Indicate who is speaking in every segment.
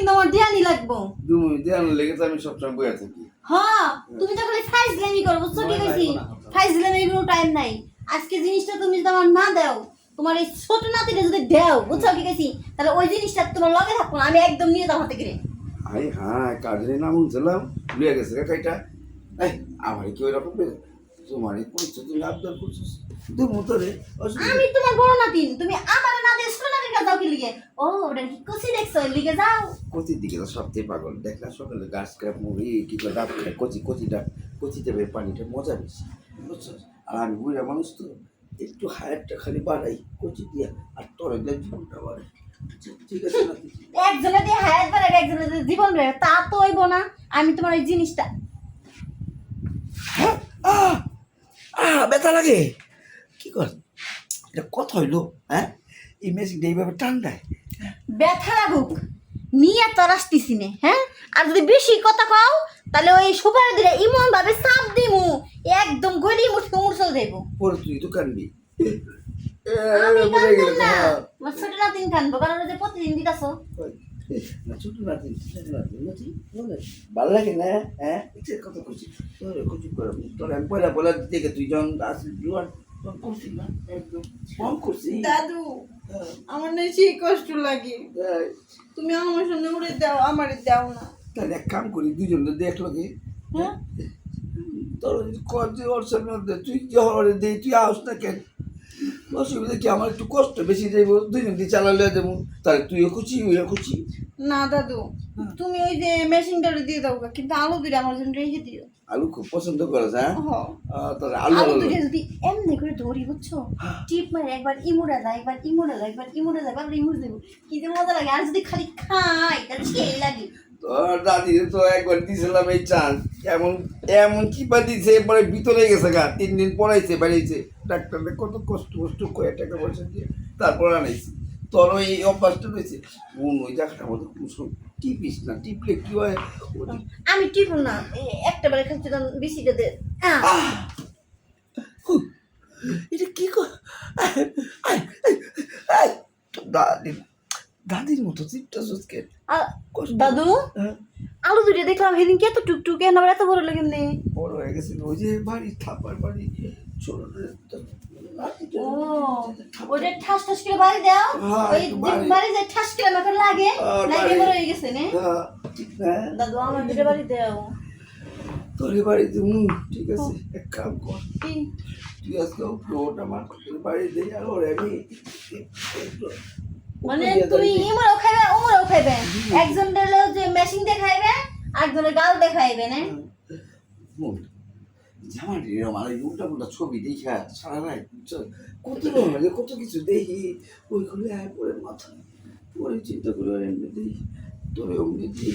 Speaker 1: কিন্তু আমার দেয়ানি লাগবো।
Speaker 2: তুমি দেয়ানো লেগে তো আমি সবসময় বইয়া থাকি।
Speaker 1: হ্যাঁ তুমি তো খালি ফাইজলামি করো, বুঝছো কি কইছি? ফাইজলামির কোনো টাইম নাই। আজকে জিনিসটা তুমি যদি আমার না দাও, তোমার এই ছোট নাতিটা যদি দাও, বুঝছো কি কইছি? তাহলে ওই জিনিসটা তোমার লগে থাকবো না, আমি একদম নিয়ে যাবো হাতে করে।
Speaker 2: আরে হ্যাঁ, কাজের নাম শুনছিলাম লুয়ে গেছে কাইটা। এই আমার কি ওই রকম তোমারই করছো, তুমি আবদার করছো তুমি তোরে।
Speaker 1: আমি তোমার বড় নাতি, তুমি আমার না দিয়ে ছোট নাতির কাছে যাও কি লিগে? ও ওটা কি কচি দেখছো, ওই লিগে যাও।
Speaker 2: কচির দিকে তো সবচেয়ে পাগল, দেখলা সকালে গাছ ক্রাপ মুড়ি কি করে ডাব খায়, কচিতে বের পানিটা মজা বেশি, বুঝছো? আর আমি বুড়া মানুষ তো, একটু হায়ারটা খালি বাড়াই কচি দিয়া, আর তোরে দিয়ে জীবনটা বাড়াই। ঠিক আছে না?
Speaker 1: একজনে দিয়ে হায়াত বাড়াবে, একজনে দিয়ে জীবন বাড়াবে, তা তো হইব না। আমি তোমার এই জিনিসটা
Speaker 2: ব্যথা লাগে কি কর, এটা কথা হইলো? হ্যাঁ, এই মেশিনটা এইভাবে টান্ডায়
Speaker 1: ব্যথা লাগুক নিয়ে তো আসতেছি নে। হ্যাঁ, আর যদি বেশি কথা কও তাহলে ওই সুপার দিলে ইমন ভাবে চাপ দিমু, একদম গলি মুঠো মুরসল দেব।
Speaker 2: পরে তুই তো কানবি।
Speaker 1: আমি
Speaker 2: বুঝে
Speaker 1: কান্দুম
Speaker 2: গেলে
Speaker 1: না,
Speaker 2: হ্যাঁ।
Speaker 1: আমার ছোট নাতিন কানবো, কারণ ওই যে প্রতিদিন দিতাছো।
Speaker 2: না ছোট নাতি ভালো লাগে না? হ্যাঁ, কত খুশি তোর খুশি করে তোর আমি পয়লা বলা দেখে তুই যখন আসলি জোয়ান তখন করছি না, একদম কম করছি।
Speaker 3: দাদু আমার না সেই কষ্ট লাগে, তুমি আমার সামনে উড়ে দাও, আমারে দাও না।
Speaker 2: তাহলে এক কাম করি, দুজন দেখলো কি
Speaker 3: হ্যাঁ
Speaker 2: তোর যে ওর সামনে তুই যে দিই তুই আস না কেন? অসুবিধা কি, আমার একটু কষ্ট বেশি যাইব, দুজন দিয়ে চালালে দেবো, তাহলে তুইও খুশি ওইও খুশি।
Speaker 3: না দাদু, তুমি ওই যে মেশিনটা দিয়ে দাও গা, কিন্তু আলু দুইটা আমার জন্য রেখে দিও।
Speaker 2: আলু খুব পছন্দ করে, হ্যাঁ?
Speaker 3: হ্যাঁ।
Speaker 2: তাহলে আলু
Speaker 1: আলু
Speaker 2: আলু
Speaker 1: দুটো যদি এমনি করে ধরি, বুঝছো? টিপ মারে একবার ইমুড়া যায়, একবার ইমুড়া যায়, একবার ইমুড়া যায়, একবার ইমুড় দেবো, কি যে মজা লাগে। আর যদি খালি খাই তাহলে সেই লাগে।
Speaker 2: তোর দাদি তো একবার দিয়েছিলাম এই চান্স, এমন এমন চিপা দিয়েছে, পরে ভিতরে গেছে গা, 3 দিন পড়াইছে বাড়িয়েছে, ডাক্তারকে কত কষ্ট কষ্ট করে টাকা পয়সা দিয়ে তারপর আনাইছি। তোর ওই অভ্যাসটা রয়েছে, ওই জায়গাটার মধ্যে টিপিস না, টিপলে কি হয়?
Speaker 1: আমি টিপ না, একটা বারে খাচ্ছি তখন বেশিটা দে।
Speaker 2: এটা কি কর, দাদি দাদির মতো চিপটা সুস্কে
Speaker 1: দাদু আলু দুটো দেখলাম সেদিন কি এত টুকটুকে না, এত বড় লাগে নেই।
Speaker 2: বড় হয়ে গেছিল ওই যে বাড়ি থাপার বাড়ি ছোট।
Speaker 1: ও ওটা ঠাস ঠাস করে বাড়ি দাও, ওই বাড়ি যে ঠাস করে আমাকে লাগে, লাগে বড় হয়ে গেছে নে।
Speaker 2: ঠিক না
Speaker 1: দাদু আমার দুটো বাড়ি দাও।
Speaker 2: তোর বাড়িতে ঠিক আছে, এক কাম কর,
Speaker 1: কি
Speaker 2: তুই আজকে ওটা আমার বাড়ি দিয়ে আর ওরে আমি
Speaker 1: মানে তুমি ইমরাও খাইবে ওমরাও খাইবে, একজন দিলে যে মেশিন দিয়ে খাইবে, আরেকজনের গাল দিয়ে খাইবে না।
Speaker 2: আমার আমার উল্টা পুল্টা ছবি দেখা সারা রাত কত রকম লাগে, কত কিছু দেখি, ওইগুলো আয় পরে মাথা পরে চিন্তা করে এমনি দিই তোরে অমনি দিই,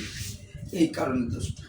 Speaker 2: এই কারণে দোষটা।